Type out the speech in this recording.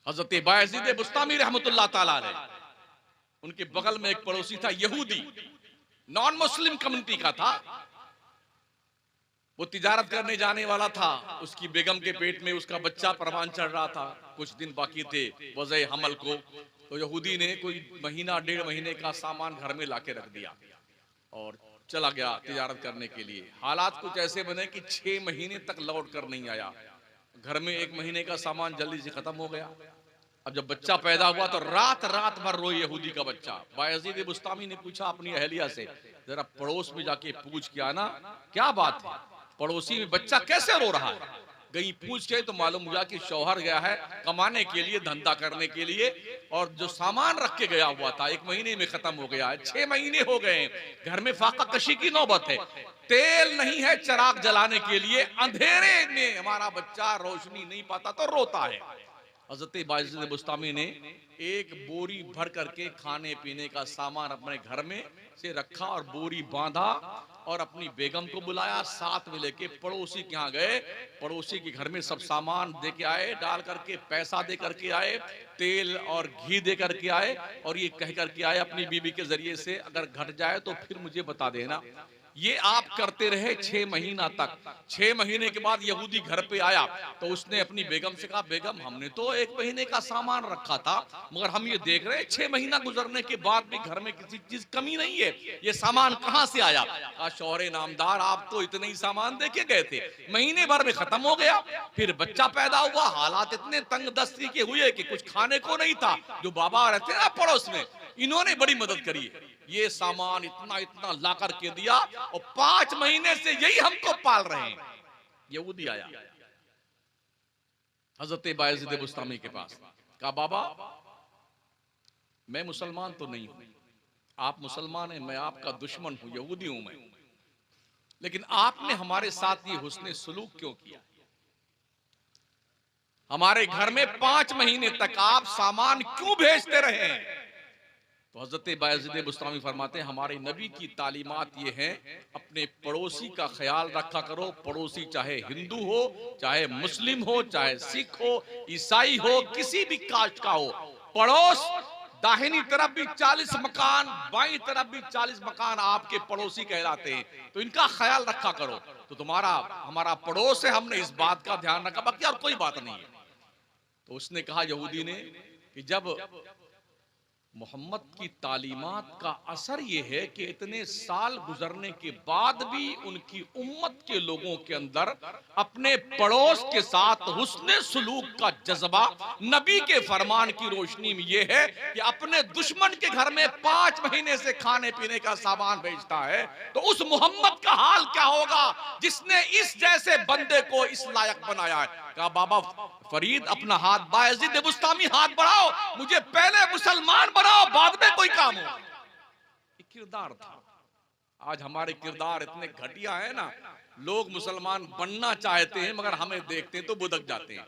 हजरत बायजीद बुस्तामी रहमतुल्लाह ताला अलैह, उनके बगल में एक पड़ोसी था यहूदी, नॉन मुस्लिम कम्युनिटी का था। वो तिजारत करने जाने वाला था, उसकी बेगम के पेट में उसका बच्चा परवान चढ़ रहा था, कुछ दिन बाकी थे वज़े हमल को। तो यहूदी ने कोई महीना 1.5 महीने का सामान घर में लाके रख दिया और चला गया तिजारत करने के लिए। हालात कुछ ऐसे बने कि 6 महीने तक लौट कर नहीं आया। घर में 1 महीने का सामान जल्दी से खत्म हो गया। अब जब बच्चा पैदा हुआ तो रात रात भर रोए यहूदी का बच्चा। बायजीद बुस्तामी ने पूछा अपनी अहलिया से, जरा पड़ोस में जाके पूछ के आना क्या बात है, पड़ोसी में बच्चा कैसे रो रहा है। गई पूछ के तो मालूम हुआ कि शौहर गया है कमाने के लिए, धंधा करने के लिए, और जो सामान रख के गया हुआ था 1 महीने में खत्म हो गया है। 6 महीने हो गए, घर में फाका कशी की नौबत है, तेल नहीं है चिराग जलाने के लिए, अंधेरे में हमारा बच्चा रोशनी नहीं पाता तो रोता है। हजरत बायजीद बुस्तामी ने एक बोरी भर करके खाने पीने का सामान अपने घर में से रखा और बोरी बांधा और अपनी बेगम को बुलाया, साथ में लेके पड़ोसी के यहाँ गए। पड़ोसी के घर में सब सामान दे के आए, डाल करके पैसा दे करके आए, तेल और घी दे करके आए, और ये कह करके आए अपनी बीबी के जरिए से, अगर घट जाए तो फिर मुझे बता देना। ये आप करते रहे 6 महीना तक। 6 महीने के बाद यहूदी घर पे आया तो उसने अपनी बेगम से कहा, बेगम हमने तो 1 महीने का सामान रखा था, मगर हम ये देख रहे हैं 6 महीना गुजरने के बाद भी घर में किसी चीज कमी नहीं है, ये सामान कहां से आया। कहा, शौहरे नामदार आप तो इतने ही सामान देके गए थे, महीने भर में खत्म हो गया, फिर बच्चा पैदा हुआ, हालात इतने तंग दस्ती के हुए कि कुछ खाने को नहीं था। जो बाबा रहते ना पड़ोस में, इन्होंने बड़ी मदद करी, ये सामान इतना इतना ला करके दिया और 5 महीने से यही हमको पाल रहे हैं। यहूदी आया हजरत बायजीद बुस्तामी के पास, कहा बाबा मैं मुसलमान तो नहीं हूं, आप मुसलमान हैं, मैं आपका दुश्मन हूं, यहूदी हूं मैं, लेकिन आपने हमारे साथ ये हुस्ने सलूक क्यों किया। हमारे घर में 5 महीने तक आप सामान क्यों भेजते रहे। तो हजरत बायजीद बुस्तामी फरमाते हैं, हमारे नबी की तालीमात ये हैं, अपने पड़ोसी का ख्याल रखा करो। पड़ोसी चाहे हिंदू हो, चाहे मुस्लिम हो, चाहे सिख हो, ईसाई हो, किसी भी कास्ट का हो, पड़ोस दाहिनी तरफ भी 40 मकान, बाईं तरफ भी 40 मकान आपके पड़ोसी कहलाते हैं, तो इनका ख्याल रखा करो। तो तुम्हारा हमारा पड़ोस है, हमने इस बात का ध्यान रखा, बाकी और कोई बात नहीं है। तो उसने कहा यहूदी ने कि जब मोहम्मद की तालीमात का असर यह है कि इतने साल गुजरने के बाद भी उनकी उम्मत के लोगों के अंदर अपने पड़ोस के साथ हुस्ने सुलूक का जज्बा नबी के फरमान की रोशनी में यह है कि अपने दुश्मन के घर में 5 महीने से खाने पीने का सामान भेजता है, तो उस मोहम्मद का हाल क्या होगा जिसने इस जैसे बंदे को इस लायक बनाया है। कहा बाबा फरीद अपना हाथ, बायजीद बुस्तामी हाथ बढ़ाओ, मुझे पहले मुसलमान बनाओ, बाद में कोई काम हो। किरदार था। आज हमारे किरदार इतने घटिया है ना, लोग मुसलमान बनना चाहते हैं मगर हमें देखते हैं तो बुदक जाते हैं।